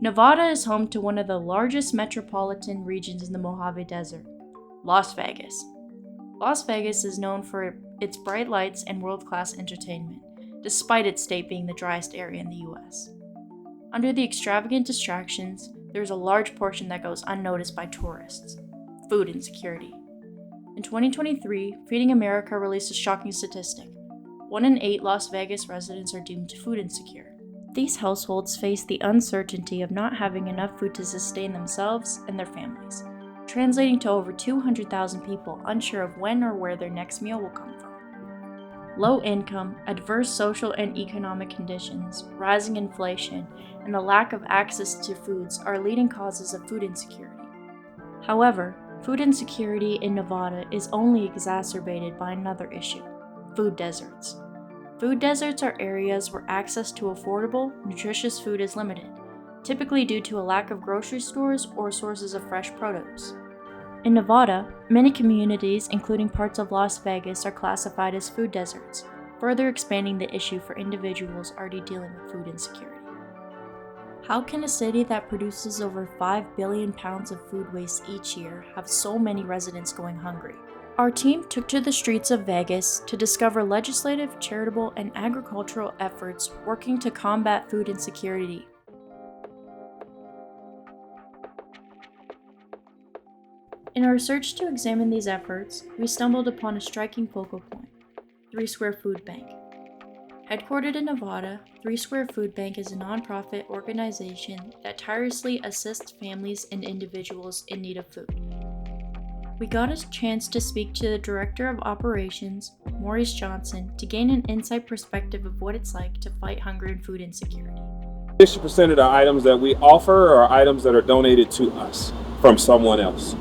Nevada is home to one of the largest metropolitan regions in the Mojave Desert, Las Vegas. Las Vegas is known for its bright lights and world-class entertainment, despite its state being the driest area in the US. Under the extravagant distractions, there's a large portion that goes unnoticed by tourists: food insecurity. In 2023, Feeding America released a shocking statistic. 1 in 8 Las Vegas residents are deemed food insecure. These households face the uncertainty of not having enough food to sustain themselves and their families, translating to over 200,000 people unsure of when or where their next meal will come from. Low income, adverse social and economic conditions, rising inflation, and a lack of access to foods are leading causes of food insecurity. However, food insecurity in Nevada is only exacerbated by another issue: food deserts. Food deserts are areas where access to affordable, nutritious food is limited, typically due to a lack of grocery stores or sources of fresh produce. In Nevada, many communities, including parts of Las Vegas, are classified as food deserts, further expanding the issue for individuals already dealing with food insecurity. How can a city that produces over 5 billion pounds of food waste each year have so many residents going hungry? Our team took to the streets of Vegas to discover legislative, charitable, and agricultural efforts working to combat food insecurity. In our search to examine these efforts, we stumbled upon a striking focal point: 3 Square Food Bank. Headquartered in Nevada, 3 Square Food Bank is a nonprofit organization that tirelessly assists families and individuals in need of food. We got a chance to speak to the Director of Operations, Maurice Johnson, to gain an inside perspective of what it's like to fight hunger and food insecurity. 60% of the items that we offer are items that are donated to us from someone else.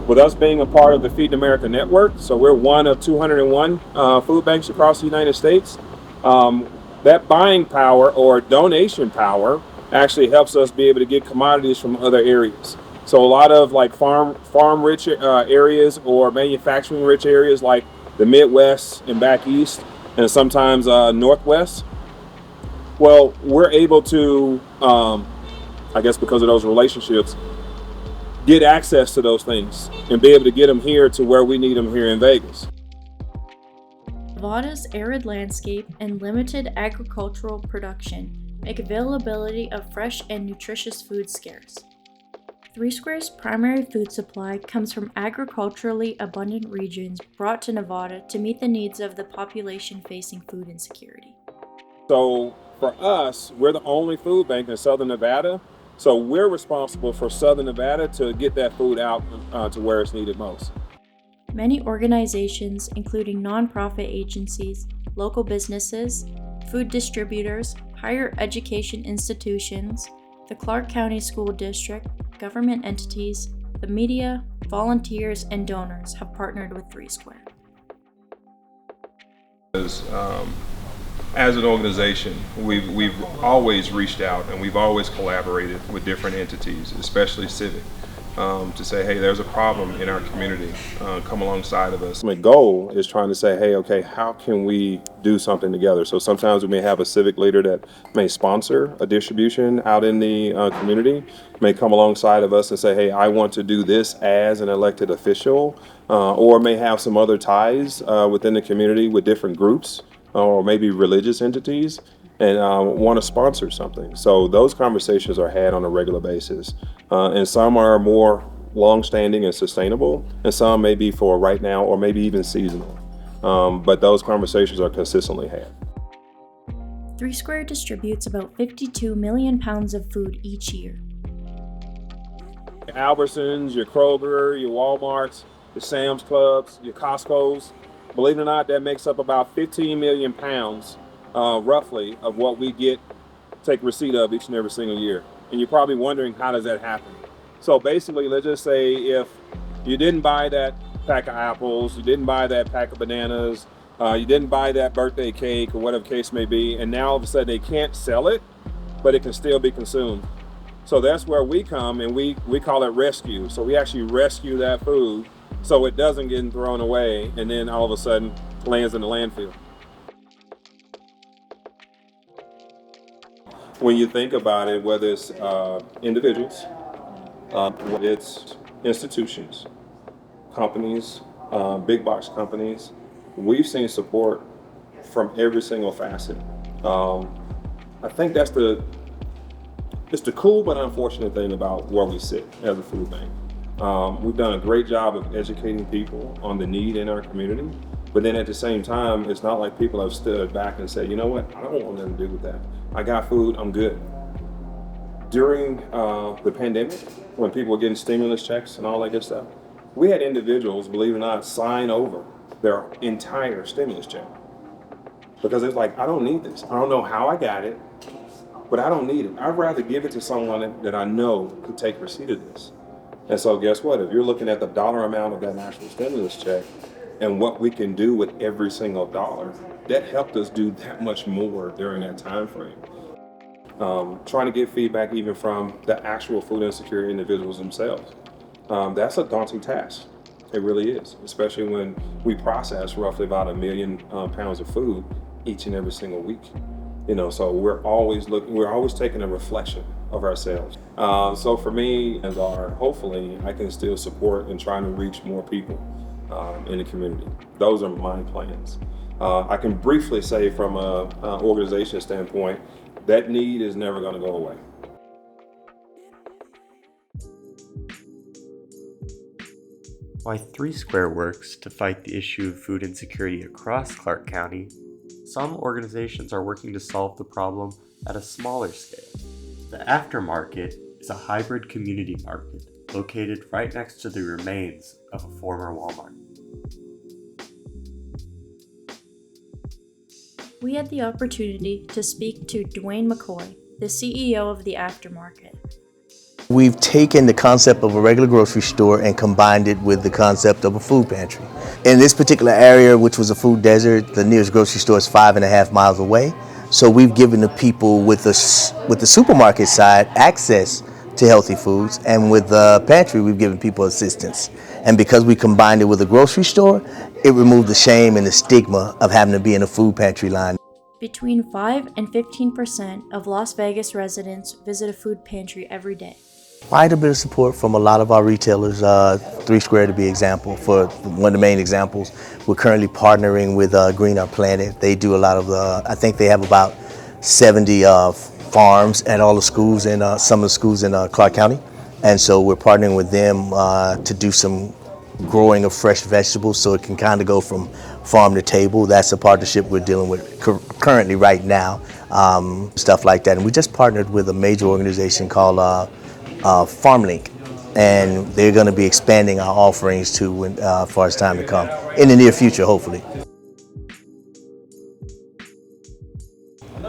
With us being a part of the Feed America network, so we're one of 201 food banks across the United States, that buying power or donation power actually helps us be able to get commodities from other areas. So a lot of like farm rich areas or manufacturing rich areas like the Midwest and back east and sometimes Northwest, well, we're able to, I guess because of those relationships, get access to those things and be able to get them here to where we need them here in Vegas. Nevada's arid landscape and limited agricultural production make availability of fresh and nutritious food scarce. 3 Square's primary food supply comes from agriculturally abundant regions brought to Nevada to meet the needs of the population facing food insecurity. So for us, we're the only food bank in Southern Nevada. So we're responsible for Southern Nevada to get that food out to where it's needed most. Many organizations, including nonprofit agencies, local businesses, food distributors, higher education institutions, the Clark County School District, government entities, the media, volunteers, and donors have partnered with 3 Square. As an organization, we've always reached out and we've always collaborated with different entities, especially civic, to say, hey, there's a problem in our community, come alongside of us. My goal is trying to say, hey, okay, how can we do something together? So sometimes we may have a civic leader that may sponsor a distribution out in the community, may come alongside of us and say, hey, I want to do this as an elected official, or may have some other ties within the community with different groups or maybe religious entities and want to sponsor something. So those conversations are had on a regular basis. And some are more long-standing and sustainable, and some may be for right now or maybe even seasonal. But those conversations are consistently had. 3 Square distributes about 52 million pounds of food each year. Your Albertsons, your Kroger, your Walmarts, your Sam's Clubs, your Costco's, believe it or not, that makes up about 15 million pounds, roughly, of what we take receipt of each and every single year. And you're probably wondering, how does that happen? So basically, let's just say if you didn't buy that pack of apples, you didn't buy that pack of bananas, you didn't buy that birthday cake or whatever case may be, and now all of a sudden they can't sell it, but it can still be consumed. So that's where we come, and we call it rescue. So we actually rescue that food so it doesn't get thrown away and then all of a sudden lands in the landfill. when you think about it, whether it's individuals, whether it's institutions, companies, big box companies, we've seen support from every single facet. I think it's the cool but unfortunate thing about where we sit as a food bank. We've done a great job of educating people on the need in our community, but then at the same time, it's not like people have stood back and said, you know what, I don't want nothing to do with that. I got food, I'm good. During the pandemic, when people were getting stimulus checks and all that good stuff, we had individuals, believe it or not, sign over their entire stimulus check. Because it's like, I don't need this. I don't know how I got it, but I don't need it. I'd rather give it to someone that I know could take receipt of this. And so guess what? If you're looking at the dollar amount of that national stimulus check and what we can do with every single dollar, that helped us do that much more during that time frame. Trying to get feedback even from the actual food insecure individuals themselves. That's a daunting task. It really is, especially when we process roughly about 1 million pounds of food each and every single week. So we're always taking a reflection of ourselves. So for me, hopefully I can still support and trying to reach more people in the community. Those are my plans. I can briefly say from an organization standpoint, that need is never going to go away. Why 3 Square works to fight the issue of food insecurity across Clark County, some organizations are working to solve the problem at a smaller scale. The Aftermarket is a hybrid community market located right next to the remains of a former Walmart. We had the opportunity to speak to Dwayne McCoy, the CEO of the Aftermarket. We've taken the concept of a regular grocery store and combined it with the concept of a food pantry. In this particular area, which was a food desert, the nearest grocery store is 5.5 miles away. So we've given the people with the supermarket side access to healthy foods, and with the pantry, we've given people assistance. And because we combined it with a grocery store, it removed the shame and the stigma of having to be in a food pantry line. Between 5 and 15% of Las Vegas residents visit a food pantry every day. Quite a bit of support from a lot of our retailers, 3 Square to be example, for one of the main examples. We're currently partnering with Green Our Planet. They do a lot of I think they have about 70 farms at all the schools in some of the schools in Clark County. And so we're partnering with them to do some growing of fresh vegetables so it can kind of go from farm to table. That's a partnership we're dealing with currently right now, stuff like that. And we just partnered with a major organization called FarmLink, and they're going to be expanding our offerings to for as time to come in the near future, hopefully.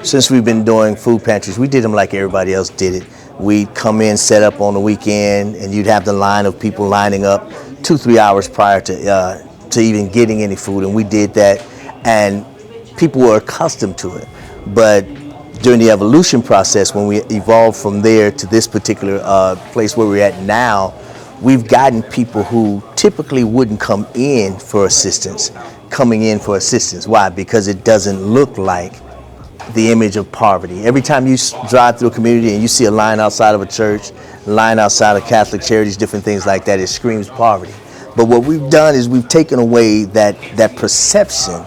Since we've been doing food pantries, we did them like everybody else did it. We'd come in, set up on the weekend, and you'd have the line of people lining up 2-3 hours prior to even getting any food, and we did that, and people were accustomed to it. But during the evolution process, when we evolved from there to this particular place where we're at now, we've gotten people who typically wouldn't come in for assistance, coming in for assistance. Why? Because it doesn't look like the image of poverty. Every time you drive through a community and you see a line outside of a church, line outside of Catholic charities, different things like that, it screams poverty. But what we've done is we've taken away that perception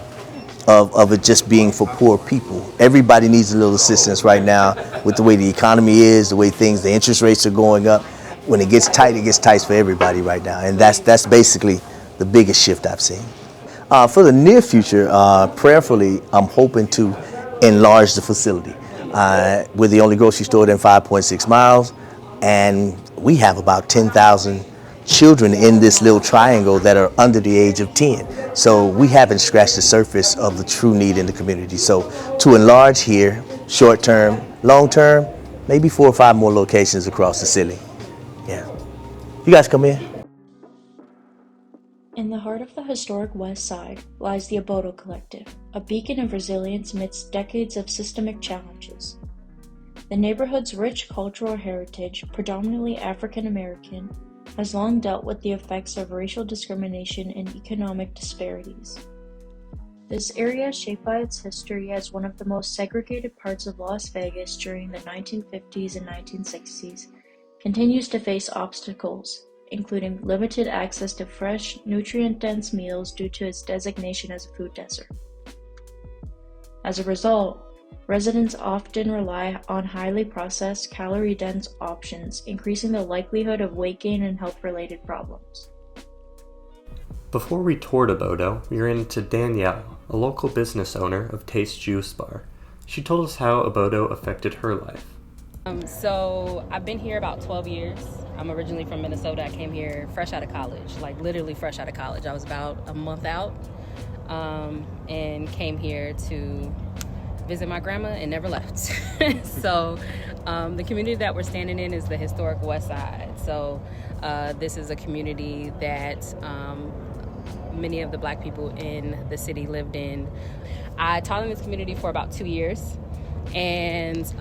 of it just being for poor people. Everybody needs a little assistance right now with the way the economy is, the way the interest rates are going up. When it gets tight for everybody right now. And that's basically the biggest shift I've seen. For the near future, prayerfully, I'm hoping to enlarge the facility. We're the only grocery store within 5.6 miles, and we have about 10,000 children in this little triangle that are under the age of 10. So we haven't scratched the surface of the true need in the community. So to enlarge here, short term, long term, maybe 4 or 5 more locations across the city. Yeah. You guys come in. In the heart of the historic West Side lies the Aboto Collective, a beacon of resilience amidst decades of systemic challenges. The neighborhood's rich cultural heritage, predominantly African American, has long dealt with the effects of racial discrimination and economic disparities. This area, shaped by its history as one of the most segregated parts of Las Vegas during the 1950s and 1960s, continues to face obstacles, including limited access to fresh, nutrient-dense meals due to its designation as a food desert. As a result, residents often rely on highly processed, calorie-dense options, increasing the likelihood of weight gain and health-related problems. Before we toured Obodo, we ran into Danielle, a local business owner of Taste Juice Bar. She told us how Obodo affected her life. So I've been here about 12 years. I'm originally from Minnesota. I came here fresh out of college, like literally fresh out of college. I was about a month out and came here to visit my grandma and never left. So the community that we're standing in is the historic West Side. So this is a community that many of the Black people in the city lived in. I taught in this community for about 2 years. And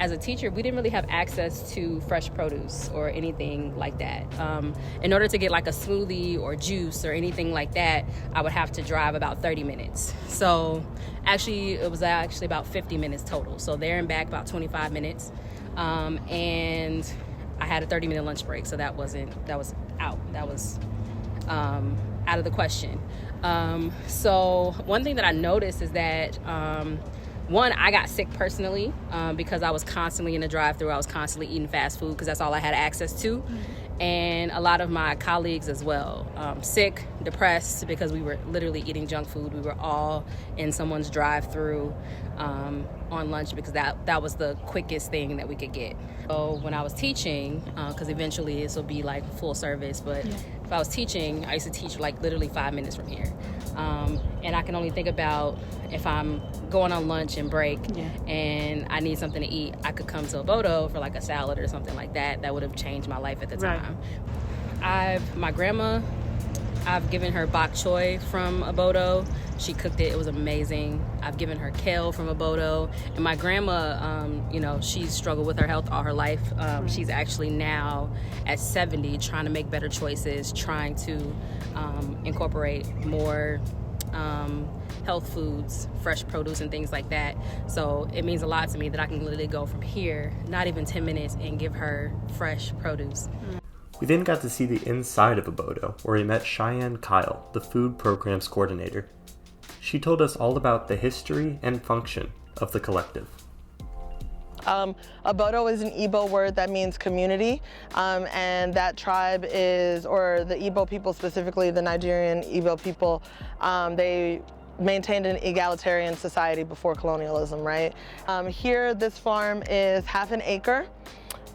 as a teacher, we didn't really have access to fresh produce or anything like that. In order to get like a smoothie or juice or anything like that, I would have to drive about 30 minutes. So actually, it was actually about 50 minutes total. So there and back, about 25 minutes. And I had a 30-minute lunch break, so that was out. That was out of the question. So one thing that I noticed is that one, I got sick personally because I was constantly in the drive-thru. I was constantly eating fast food because that's all I had access to. And a lot of my colleagues as well. Sick, depressed, because we were literally eating junk food. We were all in someone's drive-thru on lunch because that was the quickest thing that we could get. So when I was teaching, because eventually this will be like full service, but if I was teaching, I used to teach like literally 5 minutes from here. And I can only think about if I'm going on lunch and break and I need something to eat, I could come to Obodo for like a salad or something like that. That would have changed my life at the time. My grandma, I've given her bok choy from Obodo. She cooked it. It was amazing. I've given her kale from Obodo. And my grandma, she's struggled with her health all her life. She's actually now at 70 trying to make better choices, trying to incorporate more health foods, fresh produce and things like that. So it means a lot to me that I can literally go from here, not even 10 minutes, and give her fresh produce. We then got to see the inside of Obodo, where we met Cheyenne Kyle, the food programs coordinator. She told us all about the history and function of the collective. Obodo is an Igbo word that means community, and that tribe is, or the Igbo people specifically, the Nigerian Igbo people, they maintained an egalitarian society before colonialism, right? Here, this farm is half an acre.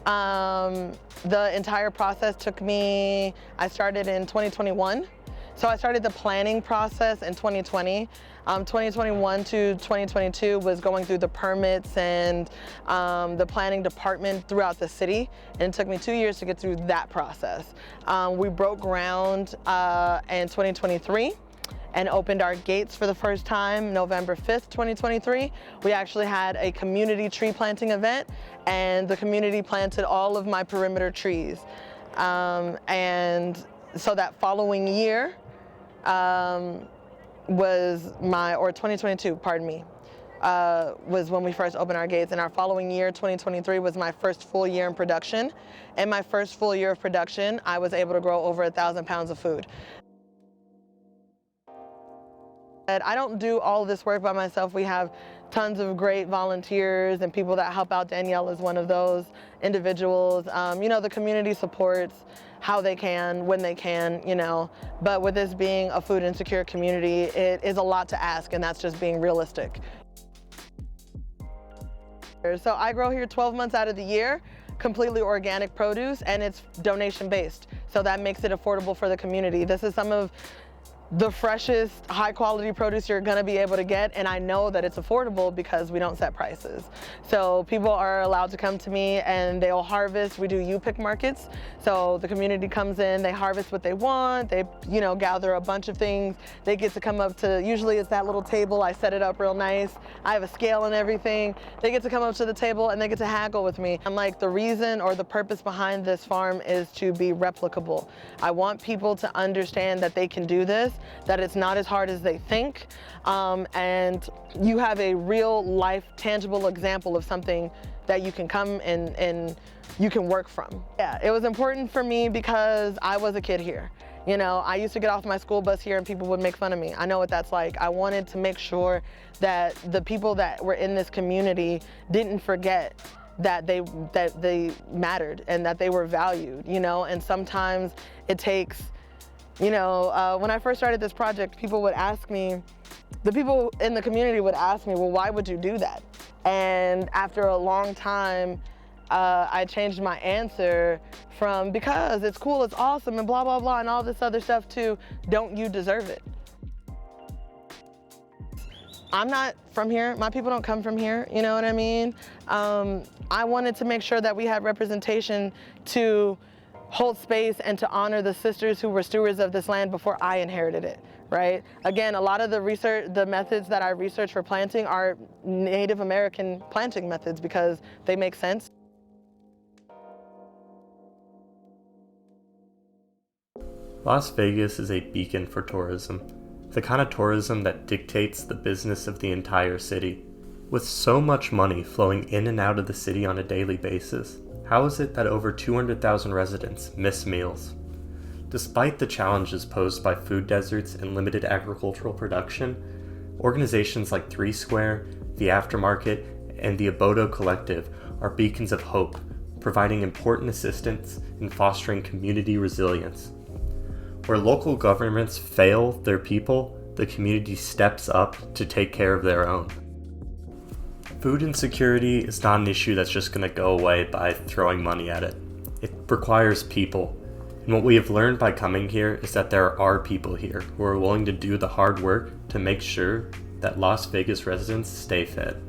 The entire process took me, I started in 2021. So I started the planning process in 2020. 2021 to 2022 was going through the permits and the planning department throughout the city. And it took me 2 years to get through that process. We broke ground in 2023 and opened our gates for the first time November 5th, 2023. We actually had a community tree planting event, and the community planted all of my perimeter trees. And so that following year was 2022, pardon me, was when we first opened our gates. And our following year, 2023, was my first full year in production. In my first full year of production, I was able to grow over 1,000 pounds of food. I don't do all of this work by myself. We have tons of great volunteers and people that help out. Danielle is one of those individuals. The community supports how they can, when they can, But with this being a food insecure community, it is a lot to ask, and that's just being realistic. So I grow here 12 months out of the year, completely organic produce, and it's donation based. So that makes it affordable for the community. This is some of the freshest, high quality produce you're gonna be able to get, and I know that it's affordable because we don't set prices. So people are allowed to come to me and they'll harvest. We do U-pick markets. So the community comes in, they harvest what they want, they gather a bunch of things. They get to come up to, usually it's that little table, I set it up real nice. I have a scale and everything. They get to come up to the table and they get to haggle with me. I'm like, the reason or the purpose behind this farm is to be replicable. I want people to understand that they can do this. that it's not as hard as they think, and you have a real life, tangible example of something that you can come and you can work from. Yeah, it was important for me because I was a kid here. You know, I used to get off my school bus here and people would make fun of me. I know what that's like. I wanted to make sure that the people that were in this community didn't forget that they mattered and that they were valued, you know, and sometimes it takes, you know, when I first started this project, people would ask me, the people in the community would ask me, well, why would you do that? And after a long time, I changed my answer from because it's cool, it's awesome, and blah, blah, blah, and all this other stuff to don't you deserve it? I'm not from here. My people don't come from here, you know what I mean? I wanted to make sure that we had representation to hold space and to honor the sisters who were stewards of this land before I inherited it, right? Again, a lot of the methods that I research for planting are Native American planting methods because they make sense. Las Vegas is a beacon for tourism, the kind of tourism that dictates the business of the entire city. With so much money flowing in and out of the city on a daily basis, how is it that over 200,000 residents miss meals? Despite the challenges posed by food deserts and limited agricultural production, organizations like 3 Square, the Aftermarket, and the Abodo Collective are beacons of hope, providing important assistance in fostering community resilience. Where local governments fail their people, the community steps up to take care of their own. Food insecurity is not an issue that's just going to go away by throwing money at it. It requires people. And what we have learned by coming here is that there are people here who are willing to do the hard work to make sure that Las Vegas residents stay fed.